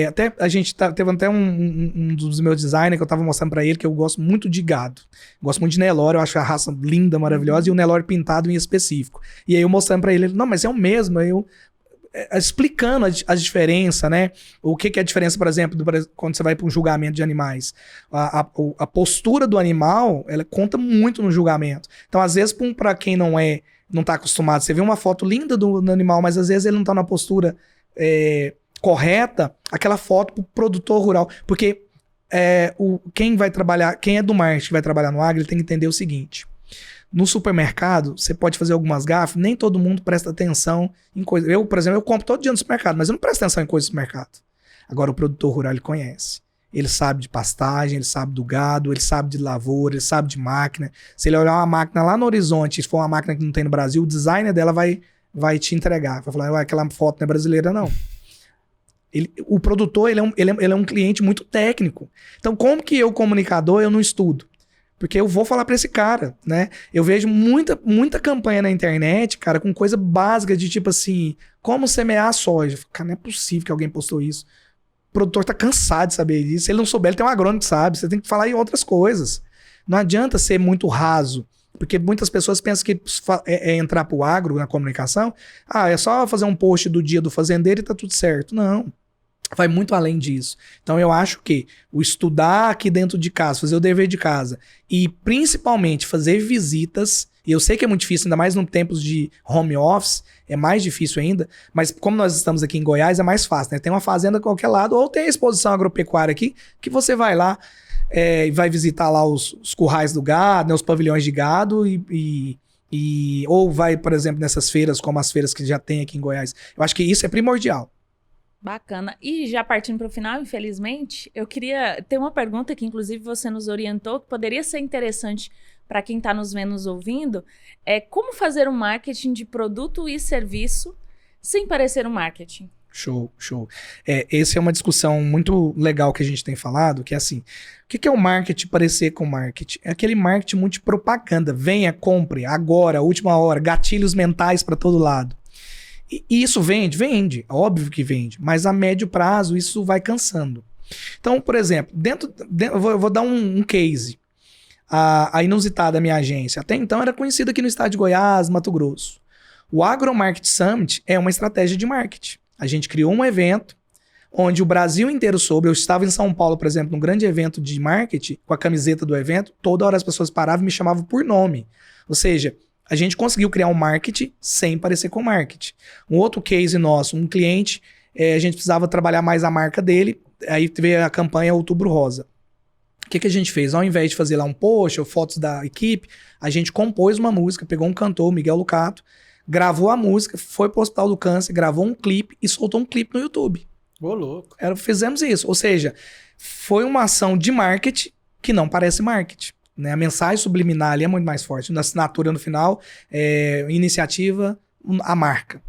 Até a gente teve até um dos meus designers que eu tava mostrando pra ele que eu gosto muito de gado. Gosto muito de Nelore, eu acho a raça linda, maravilhosa, e o Nelore pintado em específico. E aí eu mostrando pra ele, não, mas é o mesmo, explicando a diferença, né? O que é a diferença, por exemplo, quando você vai para um julgamento de animais. A postura do animal, ela conta muito no julgamento. Então, às vezes, para quem não tá acostumado, você vê uma foto linda do animal, mas às vezes ele não tá na postura correta aquela foto pro produtor rural. Porque quem vai trabalhar, quem é do marketing que vai trabalhar no agro, ele tem que entender o seguinte. No supermercado, você pode fazer algumas gafes, nem todo mundo presta atenção em coisas. Eu, por exemplo, eu compro todo dia no supermercado, mas eu não presto atenção em coisas do supermercado. Agora, o produtor rural, ele conhece. Ele sabe de pastagem, ele sabe do gado, ele sabe de lavoura, ele sabe de máquina. Se ele olhar uma máquina lá no horizonte, se for uma máquina que não tem no Brasil, o designer dela vai te entregar. Vai falar, ué, aquela foto não é brasileira, não. O produtor, ele é um cliente muito técnico. Então, como que eu, comunicador, eu não estudo? Porque eu vou falar pra esse cara, né? Eu vejo muita campanha na internet, cara, com coisa básica de tipo assim, como semear a soja. Cara, não é possível que alguém postou isso. O produtor tá cansado de saber disso. Se ele não souber, ele tem um agrônomo que sabe. Você tem que falar em outras coisas. Não adianta ser muito raso. Porque muitas pessoas pensam que é entrar pro agro na comunicação. É só fazer um post do dia do fazendeiro e tá tudo certo. Não. Vai muito além disso. Então eu acho que o estudar aqui dentro de casa, fazer o dever de casa e principalmente fazer visitas, e eu sei que é muito difícil, ainda mais em tempos de home office, é mais difícil ainda, mas como nós estamos aqui em Goiás é mais fácil, né? Tem uma fazenda a qualquer lado, ou tem a exposição agropecuária aqui, que você vai lá e vai visitar lá os currais do gado, né, os pavilhões de gado ou vai, por exemplo, nessas feiras como as feiras que já tem aqui em Goiás. Eu acho que isso é primordial. Bacana. E já partindo para o final, infelizmente, eu queria ter uma pergunta que, inclusive, você nos orientou, que poderia ser interessante para quem está nos vendo, nos ouvindo, como fazer um marketing de produto e serviço sem parecer um marketing? Show. Essa é uma discussão muito legal que a gente tem falado, que é assim, o que é o marketing parecer com marketing? É aquele marketing muito de propaganda, venha, compre, agora, última hora, gatilhos mentais para todo lado. E isso vende, óbvio que vende, mas a médio prazo isso vai cansando. Então, por exemplo, eu vou dar um case. A Inusitada, minha agência, até então era conhecida aqui no estado de Goiás, Mato Grosso. O AgroMarket Summit é uma estratégia de marketing. A gente criou um evento onde o Brasil inteiro soube. Eu estava em São Paulo, por exemplo, num grande evento de marketing, com a camiseta do evento, toda hora as pessoas paravam e me chamavam por nome. Ou seja, a gente conseguiu criar um marketing sem parecer com marketing. Um outro case nosso, um cliente, a gente precisava trabalhar mais a marca dele, aí veio a campanha Outubro Rosa. O que a gente fez? Ao invés de fazer lá um post ou fotos da equipe, a gente compôs uma música, pegou um cantor, Miguel Lucato, gravou a música, foi pro Hospital do Câncer, gravou um clipe e soltou um clipe no YouTube. Ô, louco. Fizemos isso. Ou seja, foi uma ação de marketing que não parece marketing. Né? A mensagem subliminar ali é muito mais forte. Na assinatura no final, iniciativa, a marca.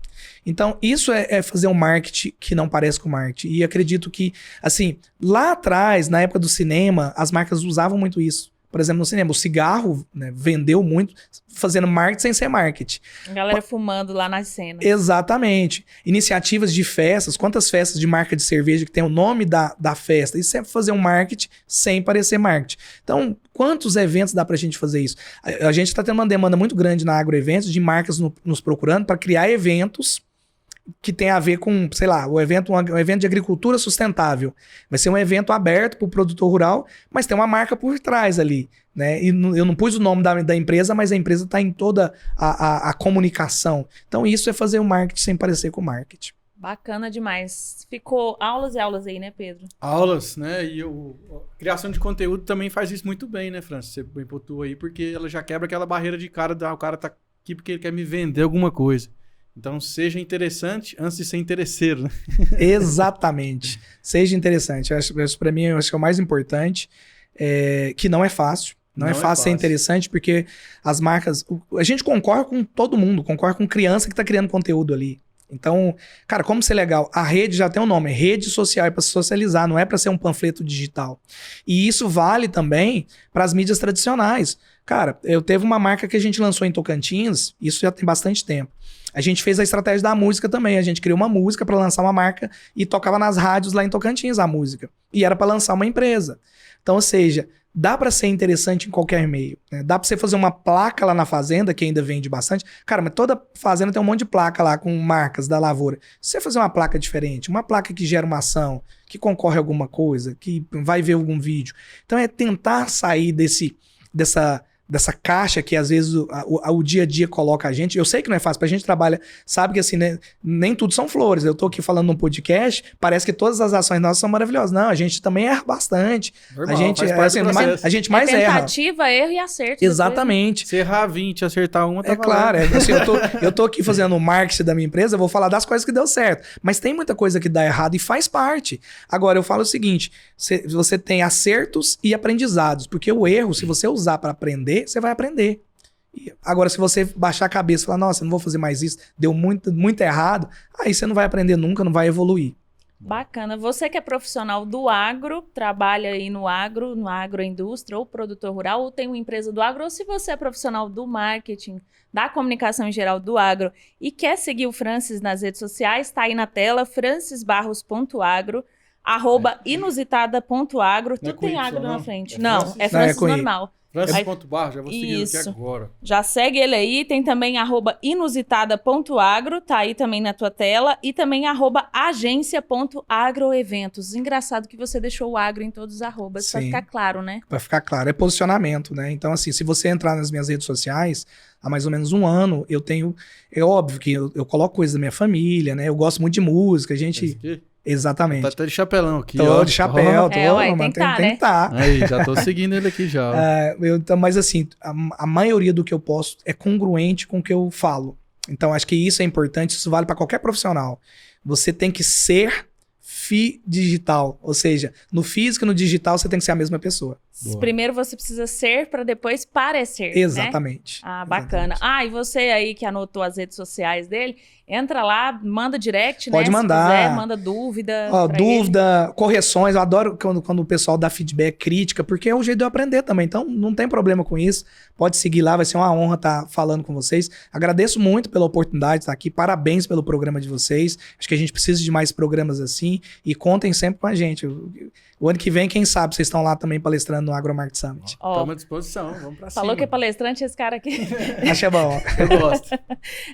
Então, isso é fazer um marketing que não parece com marketing. E acredito que, assim, lá atrás, na época do cinema, as marcas usavam muito isso. Por exemplo, no cinema, o cigarro, né, vendeu muito fazendo marketing sem ser marketing. A galera fumando lá nas cenas. Exatamente. Iniciativas de festas, quantas festas de marca de cerveja que tem o nome da festa. Isso é fazer um marketing sem parecer marketing. Então, quantos eventos dá pra gente fazer isso? A gente está tendo uma demanda muito grande na Agroeventos de marcas nos procurando para criar eventos que tem a ver com, sei lá, um evento de agricultura sustentável. Vai ser um evento aberto para o produtor rural, mas tem uma marca por trás ali, né? E eu não pus o nome da empresa, mas a empresa está em toda a comunicação. Então isso é fazer o marketing sem parecer com o marketing. Bacana demais. Ficou aulas e aulas aí, né, Pedro? Aulas, né? E a criação de conteúdo também faz isso muito bem, né, Francis? Você bem pontuou aí, porque ela já quebra aquela barreira de cara, o cara tá aqui porque ele quer me vender alguma coisa. Então, seja interessante antes de ser interesseiro, né? Exatamente. Seja interessante. Isso para mim, eu acho que é o mais importante, que não é fácil. Não é fácil ser interessante, porque as marcas... A gente concorre com todo mundo, concorre com criança que tá criando conteúdo ali. Então, cara, como ser legal? A rede já tem um nome, rede social, é para se socializar, não é para ser um panfleto digital. E isso vale também para as mídias tradicionais. Cara, teve uma marca que a gente lançou em Tocantins, isso já tem bastante tempo. A gente fez a estratégia da música também. A gente criou uma música para lançar uma marca e tocava nas rádios lá em Tocantins a música. E era para lançar uma empresa. Então, ou seja, dá para ser interessante em qualquer meio. Né? Dá para você fazer uma placa lá na fazenda, que ainda vende bastante. Cara, mas toda fazenda tem um monte de placa lá com marcas da lavoura. Se você fazer uma placa diferente, uma placa que gera uma ação, que concorre a alguma coisa, que vai ver algum vídeo. Então, é tentar sair dessa caixa que às vezes o dia a dia coloca a gente. Eu sei que não é fácil, pra gente trabalha, sabe que assim, né, nem tudo são flores. Eu tô aqui falando num podcast, parece que todas as ações nossas são maravilhosas. Não, a gente também erra bastante. Normal, a gente, faz parte do processo. a gente mais erra. Tentativa, erro e acerto. Exatamente. Se errar 20, acertar uma, tá Claro, valendo. assim, eu tô aqui fazendo o marketing da minha empresa, eu vou falar das coisas que deu certo. Mas tem muita coisa que dá errado e faz parte. Agora, eu falo o seguinte, você tem acertos e aprendizados, porque o erro, se você usar para aprender, você vai aprender. Agora, se você baixar a cabeça e falar, nossa, não vou fazer mais isso, deu muito errado, aí você não vai aprender nunca, não vai evoluir. Bacana. Você que é profissional do agro, trabalha aí no agroindústria ou produtor rural, ou tem uma empresa do agro, ou se você é profissional do marketing, da comunicação em geral do agro e quer seguir o Francis nas redes sociais, tá aí na tela, francisbarros.agro, @inusitada.agro, tudo tem agro na frente. Não, é Francis normal. Francis.barro, já vou seguir aqui agora. Já segue ele aí, tem também @inusitada.agro, tá aí também na tua tela, e também @agência.agroeventos. Engraçado que você deixou o agro em todos os arrobas, pra ficar claro, né? Pra ficar claro, é posicionamento, né? Então, assim, se você entrar nas minhas redes sociais, há mais ou menos um ano, eu tenho... É óbvio que eu coloco coisas da minha família, né? Eu gosto muito de música, a gente... Exatamente. Tá até de chapelão aqui, Tô de chapéu, tem que tá. Aí, já tô seguindo ele aqui já. Então, mas assim, a maioria do que eu posto é congruente com o que eu falo. Então, acho que isso é importante, isso vale para qualquer profissional. Você tem que ser digital, ou seja, no físico e no digital você tem que ser a mesma pessoa. Boa. Primeiro você precisa ser para depois parecer. Exatamente. Né? Ah, bacana. Exatamente. E você aí que anotou as redes sociais dele, entra lá, manda direct, Pode né? mandar. Se quiser, manda dúvida. Dúvida, correções. Eu adoro quando o pessoal dá feedback, crítica, porque é um jeito de eu aprender também. Então, não tem problema com isso. Pode seguir lá, vai ser uma honra estar falando com vocês. Agradeço muito pela oportunidade de estar aqui. Parabéns pelo programa de vocês. Acho que a gente precisa de mais programas assim. E contem sempre com a gente. O ano que vem, quem sabe, vocês estão lá também palestrando no AgroMarket Summit. Estamos à disposição, vamos pra cima. Falou que é palestrante esse cara aqui. Acho bom. Eu gosto.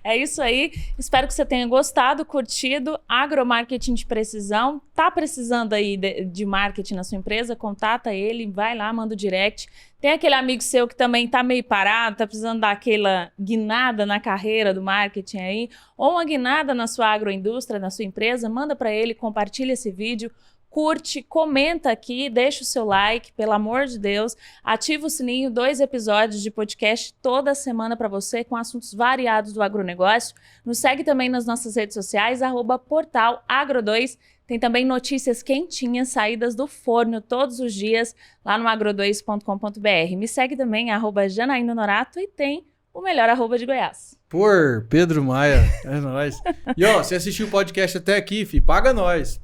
É isso aí. Espero que você tenha gostado, curtido. Agromarketing de precisão. Tá precisando aí de marketing na sua empresa? Contata ele, vai lá, manda o direct. Tem aquele amigo seu que também tá meio parado, tá precisando dar aquela guinada na carreira do marketing aí, ou uma guinada na sua agroindústria, na sua empresa, manda para ele, compartilha esse vídeo. Curte, comenta aqui, deixa o seu like, pelo amor de Deus. Ativa o sininho, 2 episódios de podcast toda semana para você com assuntos variados do agronegócio. Nos segue também nas nossas redes sociais, @portalagro2. Tem também notícias quentinhas, saídas do forno todos os dias lá no agro2.com.br. Me segue também, @Janaína Norato, e tem o melhor arroba de Goiás. Por Pedro Maia, é nóis. E ó, se assistiu o podcast até aqui, filho, paga nós.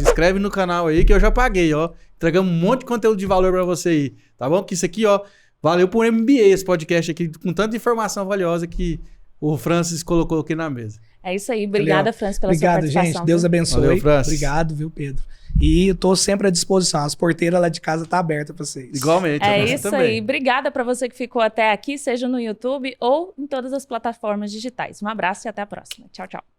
Inscreve no canal aí que eu já paguei, ó. Entregamos um monte de conteúdo de valor pra você aí, tá bom? Que isso aqui, ó, valeu por MBA esse podcast aqui, com tanta informação valiosa que o Francis colocou aqui na mesa. É isso aí. Obrigada, Francis, pela sua participação. Obrigado, gente. Deus abençoe. Valeu, Francis. Obrigado, viu, Pedro? E eu tô sempre à disposição. As porteiras lá de casa tá abertas pra vocês. Igualmente. É isso também. Aí. Obrigada para você que ficou até aqui, seja no YouTube ou em todas as plataformas digitais. Um abraço e até a próxima. Tchau, tchau.